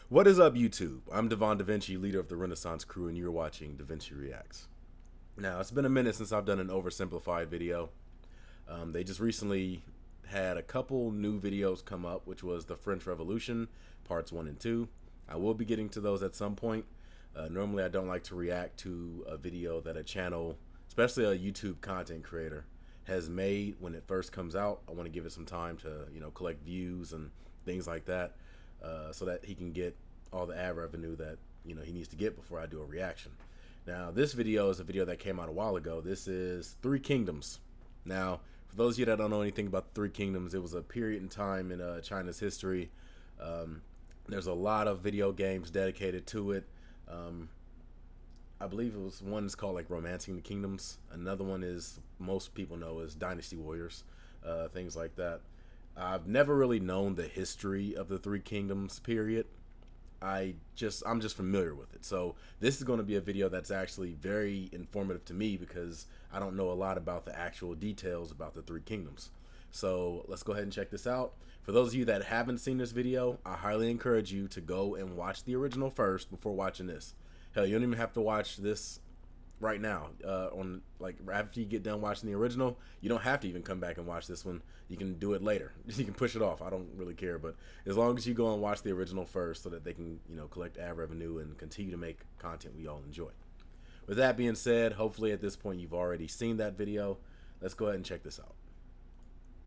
What is up, YouTube? I'm Devon DaVinci, leader of the Renaissance crew, and you're watching DaVinci Reacts. Now, it's been a minute since I've done an Oversimplified video. They just recently had a couple new videos come up, which was the French Revolution, parts 1 and 2. I will be getting to those at some point. Normally, I don't like to react to a video that a channel, especially a YouTube content creator, has made when it first comes out. I want to give it some time to, collect views and things like that. So that he can get all the ad revenue that he needs to get before I do a reaction. Now, this video is a video that came out a while ago. This is Three Kingdoms. Now, for those of you that don't know anything about the Three Kingdoms, it was a period in time in China's history. There's a lot of video games dedicated to it. I believe it was one is called like Romancing the Kingdoms. Another one is most people know as Dynasty Warriors, things like that. I've never really known the history of the Three Kingdoms period. I'm just familiar with it. So this is going to be a video that's actually very informative to me because I don't know a lot about the actual details about the Three Kingdoms. So let's go ahead and check this out. For those of you that haven't seen this video, I highly encourage you to go and watch the original first before watching this. Hell, you don't even have to watch this right now. After you get done watching the original, you don't have to even come back and watch this one. You can do it later. You can push it off. I don't really care, but as long as you go and watch the original first so that they can, collect ad revenue and continue to make content we all enjoy. With that being said, hopefully at this point you've already seen that video. Let's go ahead and check this out.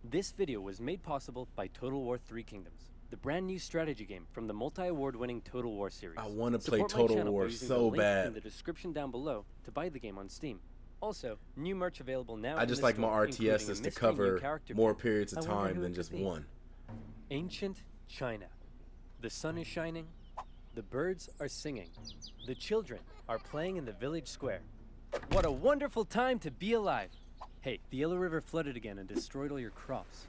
This video was made possible by Total War Three Kingdoms, the brand new strategy game from the multi-award winning Total War series. I want to play Total War so bad. In the description down below to buy the game on Steam. Also, new merch available now. I just like my RTSs to cover more periods of time than just one. Ancient China. The sun is shining. The birds are singing. The children are playing in the village square. What a wonderful time to be alive. Hey, the Yellow River flooded again and destroyed all your crops.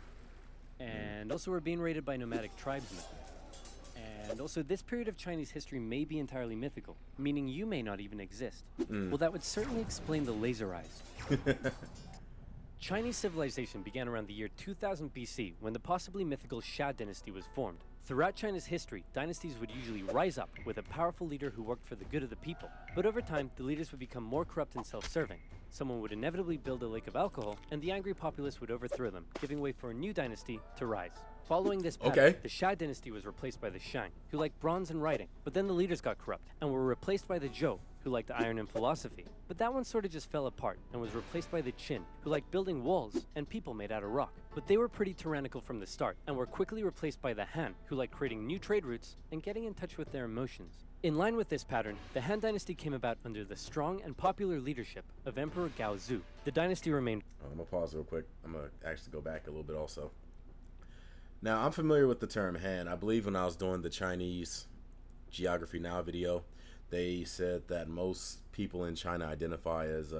And also we're being raided by nomadic tribesmen. And also this period of Chinese history may be entirely mythical, meaning you may not even exist. Well, that would certainly explain the laser eyes. Chinese civilization began around the year 2000 BC when the possibly mythical Han Dynasty was formed. Throughout China's history, dynasties would usually rise up with a powerful leader who worked for the good of the people. But over time, the leaders would become more corrupt and self-serving. Someone would inevitably build a lake of alcohol, and the angry populace would overthrow them, giving way for a new dynasty to rise. Following this pattern, the Han Dynasty was replaced by the Shang, who liked bronze and writing, but then the leaders got corrupt, and were replaced by the Zhou, who liked iron and philosophy. But that one sort of just fell apart, and was replaced by the Qin, who liked building walls and people made out of rock. But they were pretty tyrannical from the start, and were quickly replaced by the Han, who liked creating new trade routes and getting in touch with their emotions. In line with this pattern, the Han Dynasty came about under the strong and popular leadership of Emperor Gaozu. The dynasty remained... I'm going to pause real quick. I'm going to actually go back a little bit also. Now, I'm familiar with the term Han. I believe when I was doing the Chinese Geography Now video, they said that most people in China identify as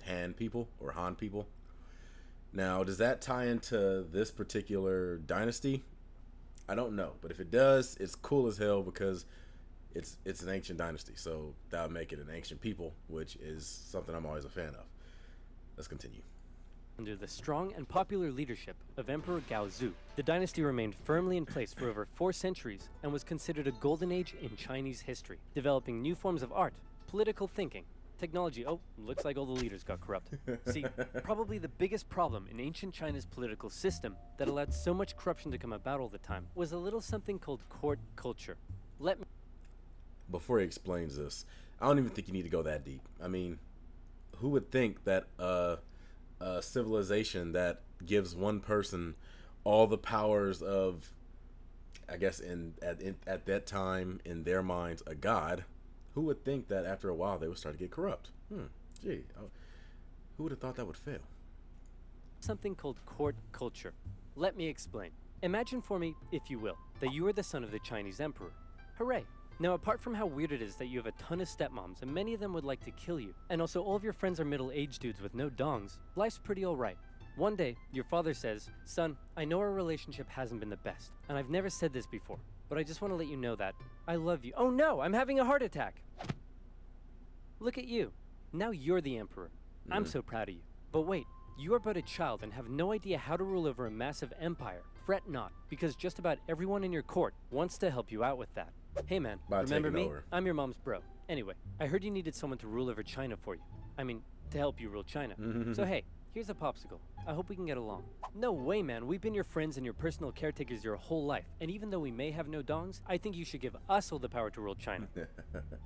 Han people or Han people. Now, does that tie into this particular dynasty? I don't know, but if it does, it's cool as hell because it's an ancient dynasty, so that would make it an ancient people, which is something I'm always a fan of. Let's continue. Under the strong and popular leadership of Emperor Gaozu, the dynasty remained firmly in place for over 4 centuries and was considered a golden age in Chinese history, developing new forms of art, political thinking, technology. Oh, looks like all the leaders got corrupt. See, probably the biggest problem in ancient China's political system that allowed so much corruption to come about all the time was a little something called court culture. Before he explains this, I don't even think you need to go that deep. I mean, who would think that a civilization that gives one person all the powers of, I guess at that time in their minds, a god, who would think that after a while they would start to get corrupt? Who would have thought that would fail? Something called court culture. Let me explain. Imagine for me, if you will, that you are the son of the Chinese emperor. Hooray! Now, apart from how weird it is that you have a ton of stepmoms and many of them would like to kill you, and also all of your friends are middle-aged dudes with no dongs, life's pretty alright. One day, your father says, "Son, I know our relationship hasn't been the best, and I've never said this before, but I just want to let you know that I love you." Oh no, I'm having a heart attack! Look at you. Now you're the emperor. I'm so proud of you. But wait, you are but a child and have no idea how to rule over a massive empire. Fret not, because just about everyone in your court wants to help you out with that. Hey man, By remember taking me? over. I'm your mom's bro. Anyway, I heard you needed someone to rule over China for you. I mean, to help you rule China. So hey, here's a popsicle. I hope we can get along. No way, man. We've been your friends and your personal caretakers your whole life. And even though we may have no dongs, I think you should give us all the power to rule China.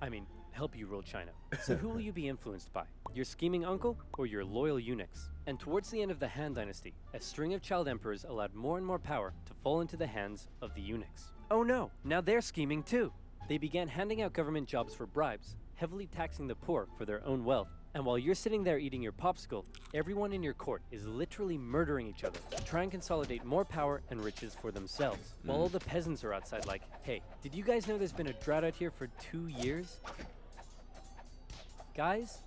I mean, help you rule China. So who will you be influenced by? Your scheming uncle or your loyal eunuchs? And towards the end of the Han Dynasty, a string of child emperors allowed more and more power to fall into the hands of the eunuchs. Oh no, now they're scheming too. They began handing out government jobs for bribes, heavily taxing the poor for their own wealth. And while you're sitting there eating your popsicle, everyone in your court is literally murdering each other to try and consolidate more power and riches for themselves. While all the peasants are outside like, hey, did you guys know there's been a drought out here for 2 years? Guys?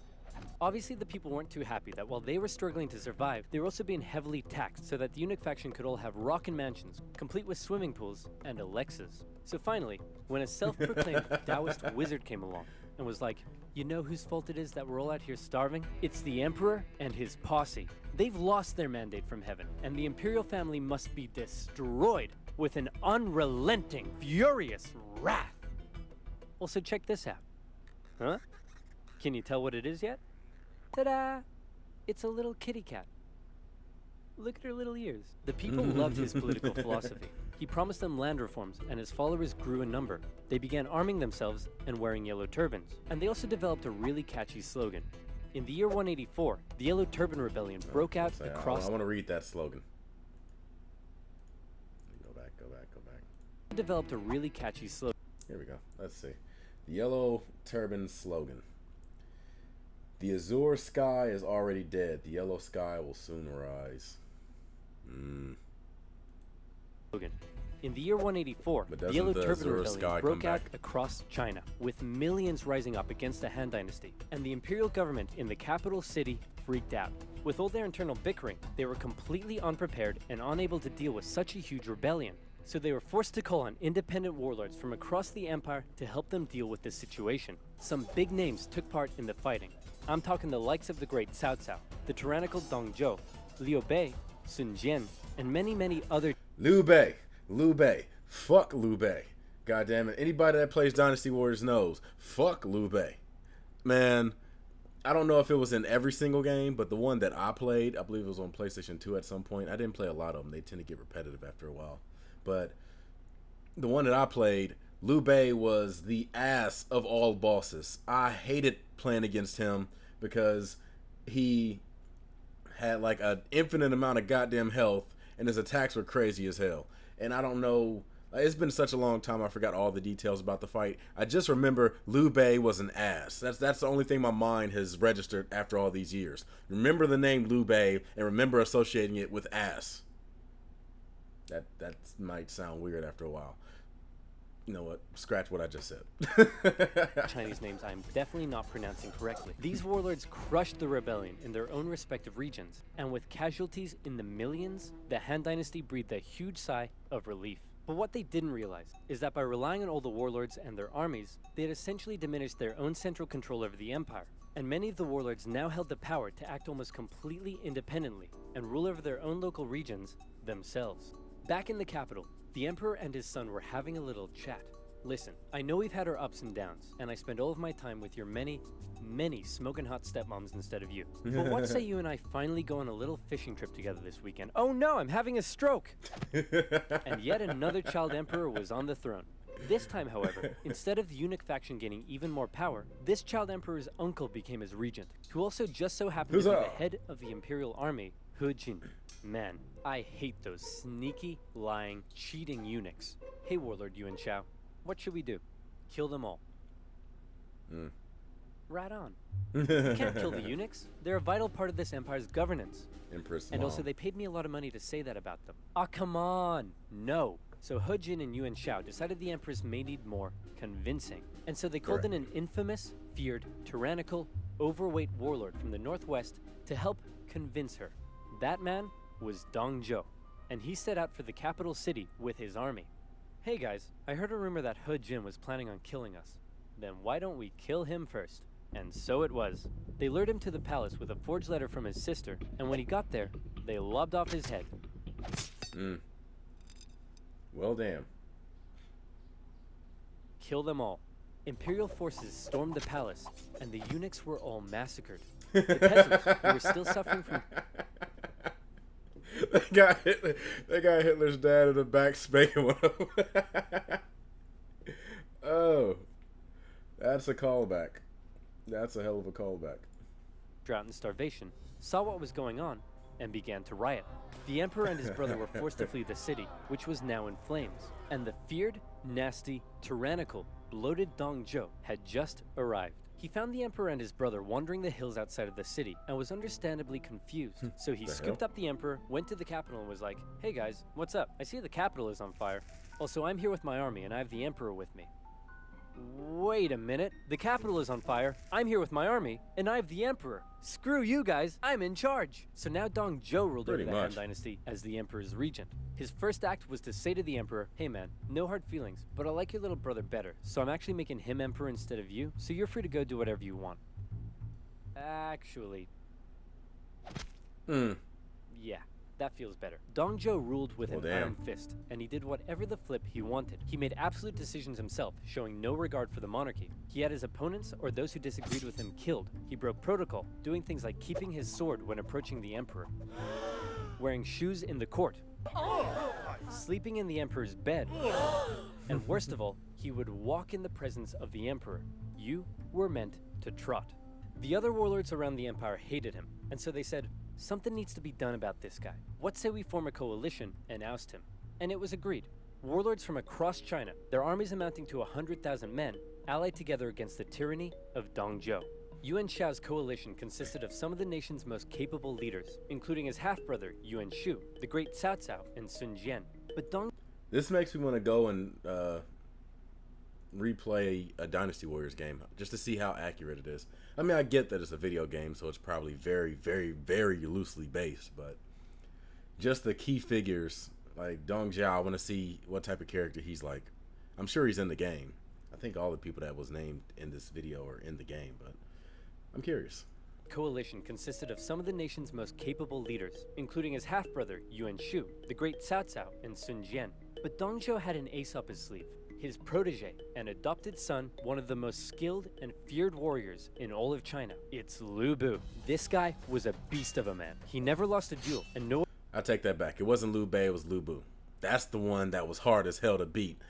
Obviously the people weren't too happy that while they were struggling to survive, they were also being heavily taxed so that the eunuch faction could all have rockin' mansions, complete with swimming pools and Alexas. So finally, when a self-proclaimed Taoist wizard came along and was like, you know whose fault it is that we're all out here starving? It's the emperor and his posse. They've lost their mandate from heaven, and the imperial family must be destroyed with an unrelenting, furious wrath. Also, check this out. Huh? Can you tell what it is yet? Ta-da! It's a little kitty cat. Look at her little ears. The people loved his political philosophy. He promised them land reforms, and his followers grew in number. They began arming themselves and wearing yellow turbans. And they also developed a really catchy slogan. In the year 184, the Yellow Turban Rebellion broke out across... I want to read that slogan. Go back. Developed a really catchy slogan. Here we go. Let's see. The Yellow Turban slogan. The azure sky is already dead. The yellow sky will soon rise. In the year 184, the Yellow Turban Rebellion broke out across China, with millions rising up against the Han Dynasty, and the imperial government in the capital city freaked out. With all their internal bickering, they were completely unprepared and unable to deal with such a huge rebellion. So they were forced to call on independent warlords from across the empire to help them deal with this situation. Some big names took part in the fighting. I'm talking the likes of the great Cao Cao, the tyrannical Dong Zhuo, Liu Bei, Sun Jian, and many other... Liu Bei. Fuck Liu Bei. God damn it. Anybody that plays Dynasty Warriors knows. Fuck Liu Bei. Man, I don't know if it was in every single game, but the one that I played, I believe it was on PlayStation 2 at some point. I didn't play a lot of them. They tend to get repetitive after a while. But the one that I played, Liu Bei was the ass of all bosses. I hated playing against him because he had like an infinite amount of goddamn health and his attacks were crazy as hell. And I don't know, it's been such a long time I forgot all the details about the fight. I just remember Liu Bei was an ass. That's the only thing my mind has registered after all these years. Remember the name Liu Bei and remember associating it with ass. That might sound weird after a while. You know what? Scratch what I just said. Chinese names I'm definitely not pronouncing correctly. These warlords crushed the rebellion in their own respective regions, and with casualties in the millions, the Han Dynasty breathed a huge sigh of relief. But what they didn't realize is that by relying on all the warlords and their armies, they had essentially diminished their own central control over the empire. And many of the warlords now held the power to act almost completely independently and rule over their own local regions themselves. Back in the capital, the emperor and his son were having a little chat. Listen, I know we've had our ups and downs, and I spend all of my time with your many smoking hot stepmoms instead of you. But what say you and I finally go on a little fishing trip together this weekend? Oh no, I'm having a stroke! And yet another child emperor was on the throne. This time, however, instead of the eunuch faction gaining even more power, this child emperor's uncle became his regent, who also just so happened to be the head of the imperial army, He Jin. Man, I hate those sneaky, lying, cheating eunuchs. Hey Warlord Yuan Shao, what should we do? Kill them all. Right on. You can't kill the eunuchs. They're a vital part of this empire's governance. And also they paid me a lot of money to say that about them. Ah, come on! No. So He Jin and Yuan Shao decided the empress may need more convincing. And so they called in an infamous, feared, tyrannical, overweight warlord from the northwest to help convince her. That man was Dong Zhuo, and he set out for the capital city with his army. Hey guys, I heard a rumor that He Jin was planning on killing us. Then why don't we kill him first? And so it was. They lured him to the palace with a forged letter from his sister, and when he got there, they lobbed off his head. Well, damn. kill them all. Imperial forces stormed the palace, and the eunuchs were all massacred. The peasants, who were still suffering from... They got Hitler's dad in the back spanking one of them. Oh, that's a callback. That's a hell of a callback. Drought and starvation, saw what was going on, and began to riot. The emperor and his brother were forced to flee the city, which was now in flames, and the feared, nasty, tyrannical, bloated Dong Zhuo had just arrived. He found the emperor and his brother wandering the hills outside of the city and was understandably confused. So he scooped up the emperor, went to the capital and was like, "Hey guys, what's up? I see the capital is on fire. Also, I'm here with my army and I have the emperor with me." Wait a minute, the capital is on fire, I'm here with my army, and I have the emperor. Screw you guys, I'm in charge. So now Dong Zhuo ruled over the Han Dynasty as the emperor's regent. His first act was to say to the emperor, "Hey man, no hard feelings, but I like your little brother better, so I'm actually making him emperor instead of you, so you're free to go do whatever you want." Actually... yeah. That feels better. Dong Zhuo ruled with an iron fist, and he did whatever the flip he wanted. He made absolute decisions himself, showing no regard for the monarchy. He had his opponents or those who disagreed with him killed. He broke protocol, doing things like keeping his sword when approaching the emperor, wearing shoes in the court, sleeping in the emperor's bed, and worst of all, he would walk in the presence of the emperor. You were meant to trot. The other warlords around the empire hated him, and so they said, "Something needs to be done about this guy. What say we form a coalition and oust him?" And it was agreed. Warlords from across China, their armies amounting to 100,000 men, allied together against the tyranny of Dong Zhuo. Yuan Shao's coalition consisted of some of the nation's most capable leaders, including his half-brother Yuan Shu, the great Cao Cao, and Sun Jian. But Dong... This makes me want to go and replay a Dynasty Warriors game just to see how accurate it is. I mean, I get that it's a video game, so it's probably very, very, very loosely based, but just the key figures, like Dong Zhuo, I want to see what type of character he's like. I'm sure he's in the game. I think all the people that was named in this video are in the game, but I'm curious. Coalition consisted of some of the nation's most capable leaders, including his half-brother Yuan Shu, the great Cao Cao, and Sun Jian. But Dong Zhuo had an ace up his sleeve. His protege and adopted son, one of the most skilled and feared warriors in all of China. It's Lu Bu. This guy was a beast of a man. He never lost a duel, and no... I take that back. It wasn't Liu Bei, it was Lu Bu. That's the one that was hard as hell to beat.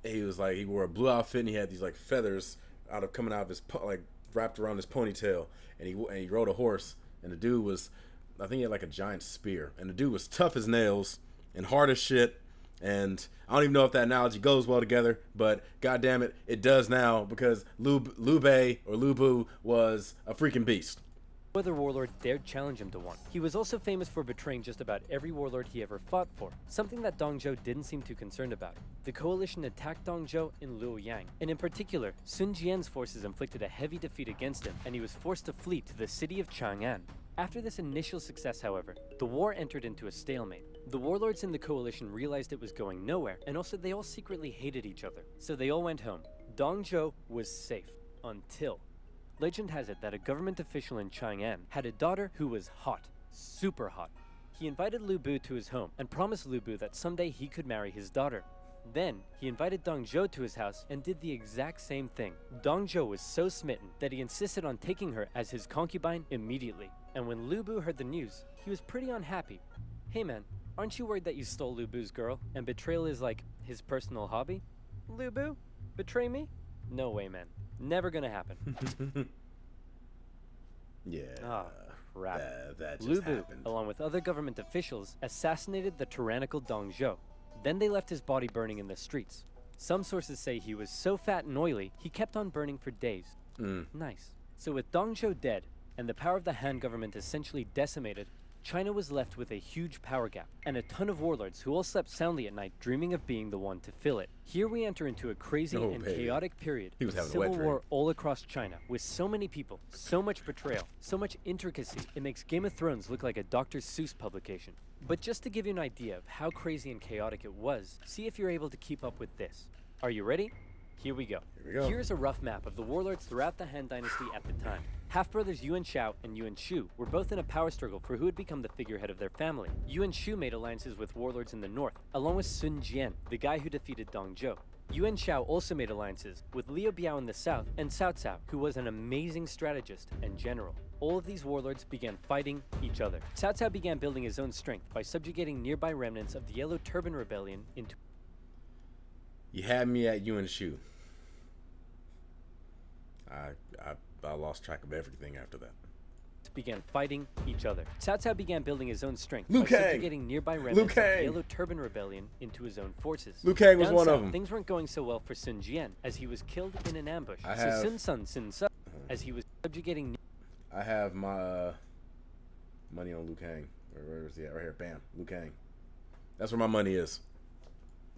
He was like, he wore a blue outfit and he had these like feathers coming out of his, like wrapped around his ponytail, and he rode a horse, and the dude was, I think he had like a giant spear, and the dude was tough as nails and hard as shit. And I don't even know if that analogy goes well together, but goddamn it, it does now, because Liu Bei or Lu Bu was a freaking beast. No other warlord dared challenge him to one. He was also famous for betraying just about every warlord he ever fought for, something that Dong Zhuo didn't seem too concerned about. The coalition attacked Dong Zhuo in Luoyang, and in particular, Sun Jian's forces inflicted a heavy defeat against him, and he was forced to flee to the city of Chang'an. After this initial success, however, the war entered into a stalemate. The warlords in the coalition realized it was going nowhere, and also they all secretly hated each other. So they all went home. Dong Zhuo was safe. Until... Legend has it that a government official in Chang'an had a daughter who was hot. Super hot. He invited Lu Bu to his home and promised Lu Bu that someday he could marry his daughter. Then, he invited Dong Zhuo to his house and did the exact same thing. Dong Zhuo was so smitten that he insisted on taking her as his concubine immediately. And when Lu Bu heard the news, he was pretty unhappy. "Hey man, aren't you worried that you stole Lu Bu's girl and betrayal is like his personal hobby?" "Lu Bu? Betray me? No way, man. Never gonna happen." Yeah. Ah, crap. That just Lu Bu, happened. along with other government officials, assassinated the tyrannical Dong Zhuo. Then they left his body burning in the streets. Some sources say he was so fat and oily, he kept on burning for days. Nice. So with Dong Zhuo dead, and the power of the Han government essentially decimated, China was left with a huge power gap, and a ton of warlords who all slept soundly at night dreaming of being the one to fill it. Here we enter into a crazy and chaotic period He was of having a wet civil dream. war all across China, with so many people, so much betrayal, so much intricacy, it makes Game of Thrones look like a Dr. Seuss publication. But just to give you an idea of how crazy and chaotic it was, see if you're able to keep up with this. Are you ready? Here we go. Here's a rough map of the warlords throughout the Han Dynasty at the time. Half-brothers Yuan Shao and Yuan Shu were both in a power struggle for who would become the figurehead of their family. Yuan Shu made alliances with warlords in the north, along with Sun Jian, the guy who defeated Dong Zhuo. Yuan Shao also made alliances with Liu Biao in the south and Cao Cao, who was an amazing strategist and general. All of these warlords began fighting each other. Cao Cao began building his own strength by subjugating nearby remnants of the Yellow Turban Rebellion into... You had me at Yuan Shu. I lost track of everything after that. Began fighting each other. Cao Cao began building his own strength Liu by Kang. subjugating nearby remnants of the Yellow Turban Rebellion into his own forces. Liu Kang was Down one south, of them. Things weren't going so well for Sun Jian, as he was killed in an ambush. I So have- Sun Sun Sun Sun, as he was subjugating... I have my money on Liu Kang. Where is he at? Right here. Bam. Liu Kang. That's where my money is.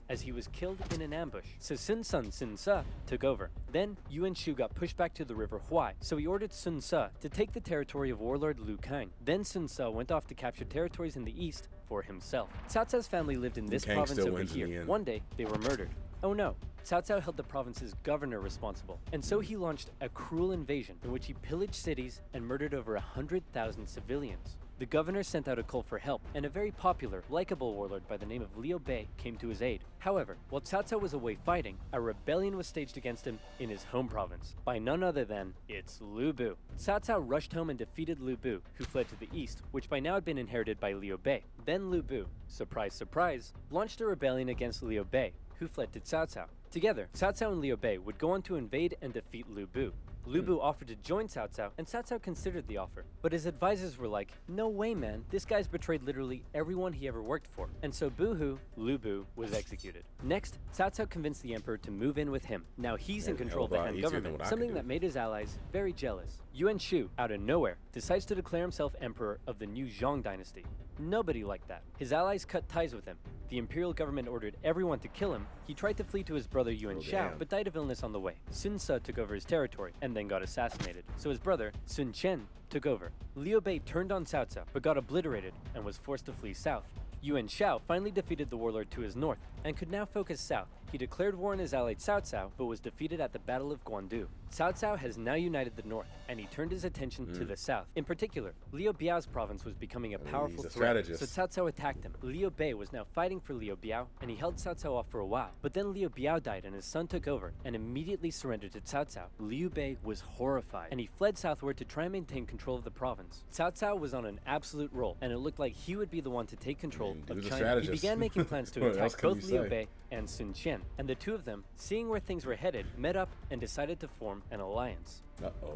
as he was killed in an ambush. So Sun Sun Sun Ce took over. Then Yuan Shu got pushed back to the river Huai, so he ordered Sun Ce to take the territory of warlord Liu Kang. Then Sun Ce went off to capture territories in the east for himself. Cao Cao's family lived in this Kang province still over wins in the here. end. One day, they were murdered. Oh no, Cao Cao held the province's governor responsible, and so he launched a cruel invasion in which he pillaged cities and murdered over 100,000 civilians. The governor sent out a call for help, and a very popular, likable warlord by the name of Liu Bei came to his aid. However, while Cao Cao was away fighting, a rebellion was staged against him in his home province, by none other than, it's Lu Bu. Cao Cao rushed home and defeated Lu Bu, who fled to the east, which by now had been inherited by Liu Bei. Then Lu Bu, surprise surprise, launched a rebellion against Liu Bei, who fled to Cao Cao. Together, Cao Cao and Liu Bei would go on to invade and defeat Lu Bu. Lu Bu offered to join Cao Cao, and Cao Cao considered the offer. But his advisors were like, no way, man, this guy's betrayed literally everyone he ever worked for. And so boo-hoo, Lu Bu was executed. Next, Cao Cao convinced the emperor to move in with him. Now he's in control of the Han government, something that made his allies very jealous. Yuan Shu, out of nowhere, decides to declare himself emperor of the new Dong Dynasty. Nobody liked that. His allies cut ties with him. The imperial government ordered everyone to kill him. He tried to flee to his brother Yuan Shao, but died of illness on the way. Sun Ce took over his territory, and then got assassinated. So his brother, Sun Chen, took over. Liu Bei turned on Cao Cao, but got obliterated, and was forced to flee south. Yuan Shao finally defeated the warlord to his north, and could now focus south. He declared war on his ally Cao Cao, but was defeated at the Battle of Guandu. Cao Cao has now united the north, and he turned his attention to the south. In particular, Liu Biao's province was becoming a powerful threat, so Cao Cao attacked him. Liu Bei was now fighting for Liu Biao, and he held Cao Cao off for a while. But then Liu Biao died, and his son took over, and immediately surrendered to Cao Cao. Liu Bei was horrified, and he fled southward to try and maintain control of the province. Cao Cao was on an absolute roll, and it looked like he would be the one to take control of China. He began making plans to attack both Liu Bei and Sun Qian, and the two of them, seeing where things were headed, met up and decided to form an alliance.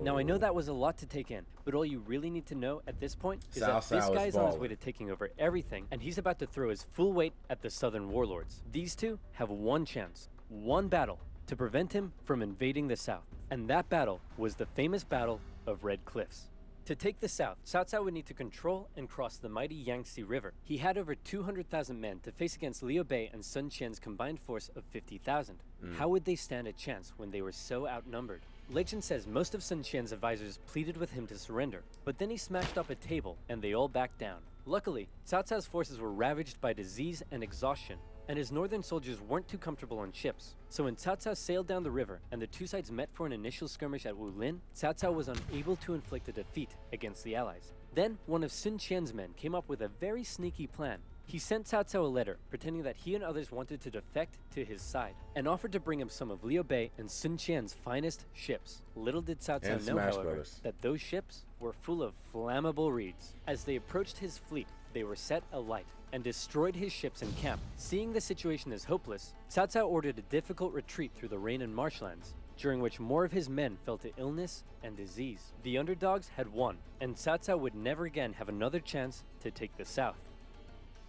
Now I know that was a lot to take in, but all you really need to know at this point is that this guy is on his way to taking over everything, and he's about to throw his full weight at the southern warlords. These two have one chance, one battle, to prevent him from invading the south, and that battle was the famous Battle of Red Cliffs. To take the south, Cao Cao would need to control and cross the mighty Yangtze River. He had over 200,000 men to face against Liu Bei and Sun Qian's combined force of 50,000. How would they stand a chance when they were so outnumbered? Legend says most of Sun Qian's advisors pleaded with him to surrender, but then he smashed up a table and they all backed down. Luckily, Cao Cao's forces were ravaged by disease and exhaustion, and his northern soldiers weren't too comfortable on ships. So when Cao Cao sailed down the river and the two sides met for an initial skirmish at Wulin, Cao Cao was unable to inflict a defeat against the allies. Then one of Sun Qian's men came up with a very sneaky plan. He sent Cao Cao a letter pretending that he and others wanted to defect to his side, and offered to bring him some of Liu Bei and Sun Qian's finest ships. Little did Cao Cao know, however, that those ships were full of flammable reeds. As they approached his fleet, they were set alight and destroyed his ships and camp. Seeing the situation as hopeless, Cao Cao ordered a difficult retreat through the rain and marshlands, during which more of his men fell to illness and disease. The underdogs had won, and Cao Cao would never again have another chance to take the south.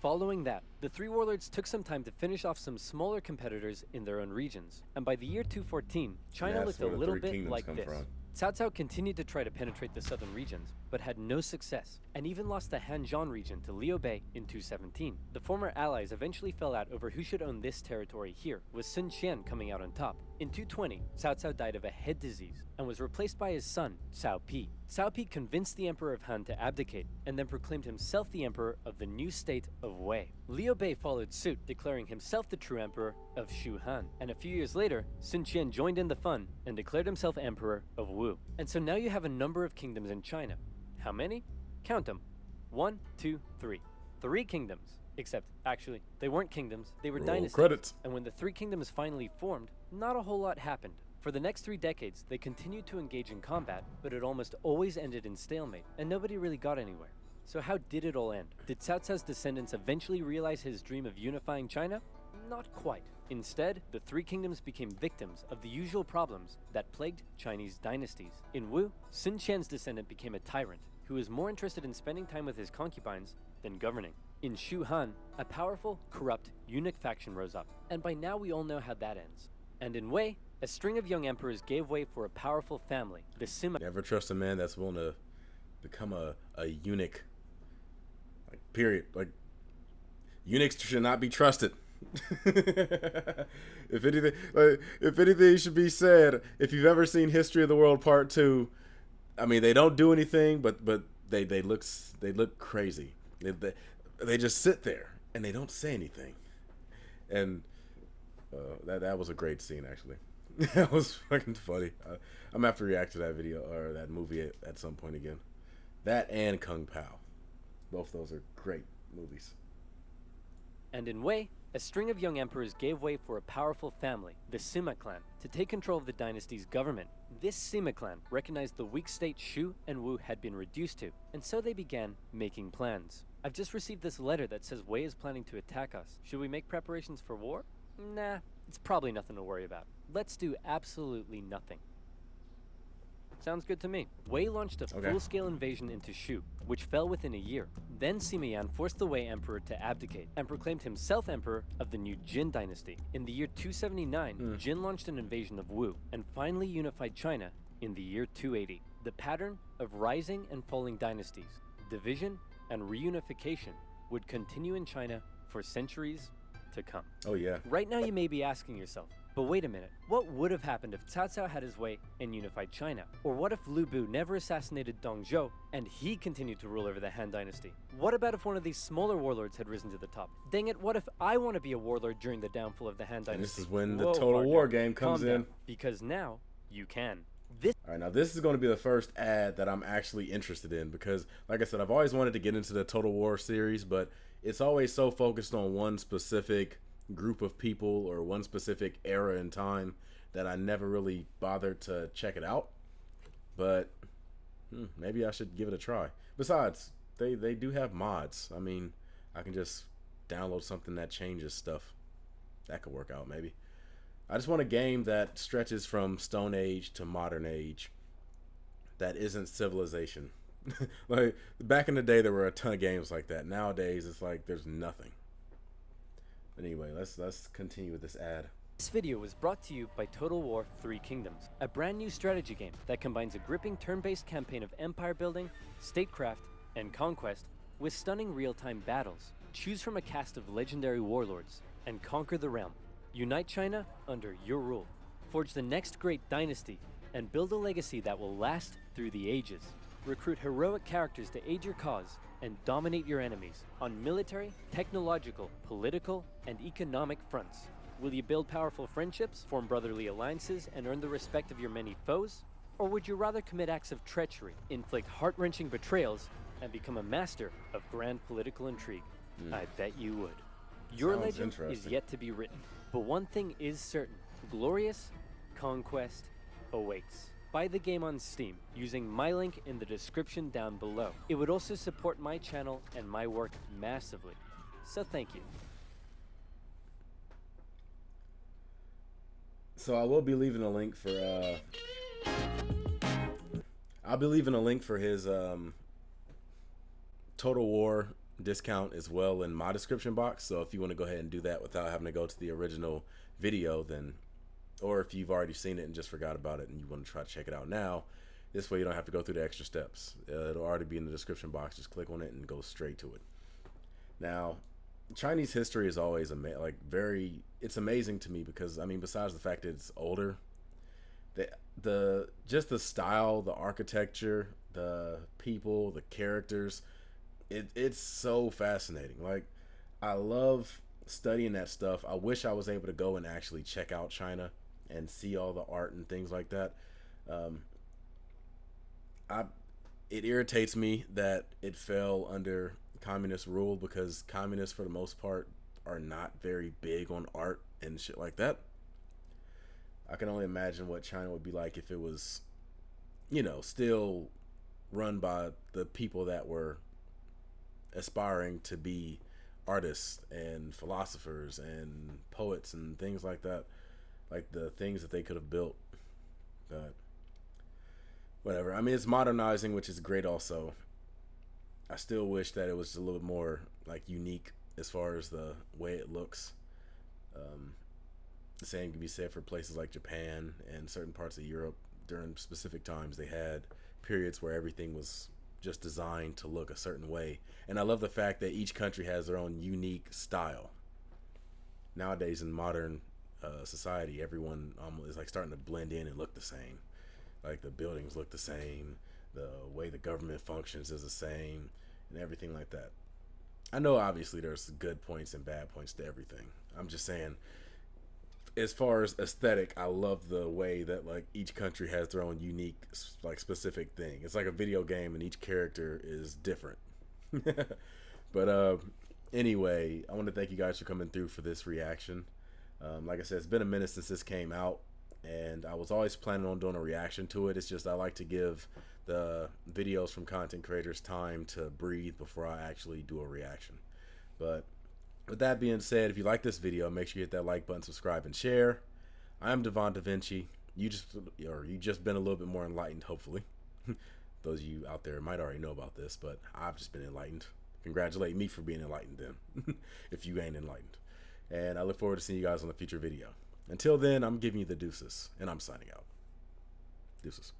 Following that, the three warlords took some time to finish off some smaller competitors in their own regions, and by the year 214, China looked a little bit like this. Cao Cao continued to try to penetrate the southern regions, but had no success, and even lost the Hanzhong region to Liu Bei in 217. The former allies eventually fell out over who should own this territory here, with Sun Qian coming out on top. In 220, Cao Cao died of a head disease, and was replaced by his son, Cao Pi. Cao Pi convinced the Emperor of Han to abdicate, and then proclaimed himself the Emperor of the new state of Wei. Liu Bei followed suit, declaring himself the true Emperor of Shu Han. And a few years later, Sun Qian joined in the fun, and declared himself Emperor of Wu. And so now you have a number of kingdoms in China. How many? Count them. 1, 2, 3. 3 kingdoms. Except, actually, they weren't kingdoms, they were Roll dynasties. credits. And when the three kingdoms finally formed, not a whole lot happened. For the next 3 decades, they continued to engage in combat, but it almost always ended in stalemate, and nobody really got anywhere. So how did it all end? Did Cao Cao's descendants eventually realize his dream of unifying China? Not quite. Instead, the three kingdoms became victims of the usual problems that plagued Chinese dynasties. In Wu, Sun Qian's descendant became a tyrant, who was more interested in spending time with his concubines than governing. In Shu Han, a powerful, corrupt, eunuch faction rose up, and by now we all know how that ends. And in Wei, a string of young emperors gave way for a powerful family, the Sima. Never trust a man that's willing to become a eunuch. Like, period. Like, eunuchs should not be trusted. If anything should be said, if you've ever seen History of the World Part 2, I mean, they don't do anything, but they look crazy. They just sit there and they don't say anything. And that was a great scene, actually. That was fucking funny. I'm gonna have to react to that video or that movie at some point again. That and Kung Pao, both those are great movies. And in Wei, a string of young emperors gave way for a powerful family, the Sima clan, to take control of the dynasty's government. This Sima clan recognized the weak state Shu and Wu had been reduced to, and so they began making plans. I've just received this letter that says Wei is planning to attack us. Should we make preparations for war? Nah, it's probably nothing to worry about. Let's do absolutely nothing. Sounds good to me. Wei launched a full-scale invasion into Shu, which fell within a year. Then Sima Yan forced the Wei emperor to abdicate and proclaimed himself emperor of the new Jin dynasty. In the year 279, Jin launched an invasion of Wu and finally unified China in the year 280. The pattern of rising and falling dynasties, division and reunification would continue in China for centuries to come. Oh yeah. Right now you may be asking yourself, but wait a minute, what would have happened if Cao Cao had his way and unified China? Or what if Lu Bu never assassinated Dong Zhuo and he continued to rule over the Han Dynasty? What about if one of these smaller warlords had risen to the top? Dang it, what if I want to be a warlord during the downfall of the Han Dynasty? And this is when the Total War game comes in. Because now, you can. Alright, now this is going to be the first ad that I'm actually interested in because, like I said, I've always wanted to get into the Total War series, but it's always so focused on one specific group of people or one specific era in time that I never really bothered to check it out. But maybe I should give it a try. Besides, they do have mods. I mean, I can just download something that changes stuff. That could work out maybe. I just want a game that stretches from Stone Age to modern age that isn't Civilization. Like, back in the day there were a ton of games like that. Nowadays it's like there's nothing. But anyway, let's continue with this ad. This video was brought to you by Total War 3 Kingdoms, a brand new strategy game that combines a gripping turn-based campaign of empire building, statecraft, and conquest with stunning real-time battles. Choose from a cast of legendary warlords and conquer the realm. Unite China under your rule. Forge the next great dynasty and build a legacy that will last through the ages. Recruit heroic characters to aid your cause and dominate your enemies on military, technological, political, and economic fronts. Will you build powerful friendships, form brotherly alliances, and earn the respect of your many foes? Or would you rather commit acts of treachery, inflict heart-wrenching betrayals, and become a master of grand political intrigue? I bet you would. Your legend is yet to be written, but one thing is certain: glorious conquest awaits. Buy the game on Steam using my link in the description down below. It would also support my channel and my work massively, so thank you. So I will be leaving a link for I'll be leaving a link for his Total War discount as well in my description box. So if you want to go ahead and do that without having to go to the original video, then, or if you've already seen it and just forgot about it and you want to try to check it out now, this way you don't have to go through the extra steps. It'll already be in the description box. Just click on it and go straight to it. Now, Chinese history is always it's amazing to me because, I mean, besides the fact that it's older, just the style, the architecture, the people, the characters, it's so fascinating. Like, I love studying that stuff. I wish I was able to go and actually check out China and see all the art and things like that. It irritates me that it fell under communist rule, because communists for the most part are not very big on art and shit like that. I can only imagine what China would be like if it was, you know, still run by the people that were aspiring to be artists and philosophers and poets and things like that, like the things that they could have built. But whatever. I mean, it's modernizing, which is great also. I still wish that it was a little more like unique as far as the way it looks. The same can be said for places like Japan and certain parts of Europe. During specific times, they had periods where everything was just designed to look a certain way. And I love the fact that each country has their own unique style. Nowadays in modern society, everyone is like starting to blend in and look the same. Like the buildings look the same, the way the government functions is the same, and everything like that. I know obviously there's good points and bad points to everything. I'm just saying, as far as aesthetic, I love the way that like each country has their own unique, like specific thing. It's like a video game and each character is different. But anyway, I want to thank you guys for coming through for this reaction. Like I said, it's been a minute since this came out, and I was always planning on doing a reaction to it. It's just I like to give the videos from content creators time to breathe before I actually do a reaction. But with that being said, if you like this video, make sure you hit that like button, subscribe, and share. I'm Devon DaVinci. You just been a little bit more enlightened, hopefully. Those of you out there might already know about this, but I've just been enlightened. Congratulate me for being enlightened then, if you ain't enlightened. And I look forward to seeing you guys on a future video. Until then, I'm giving you the deuces, and I'm signing out. Deuces.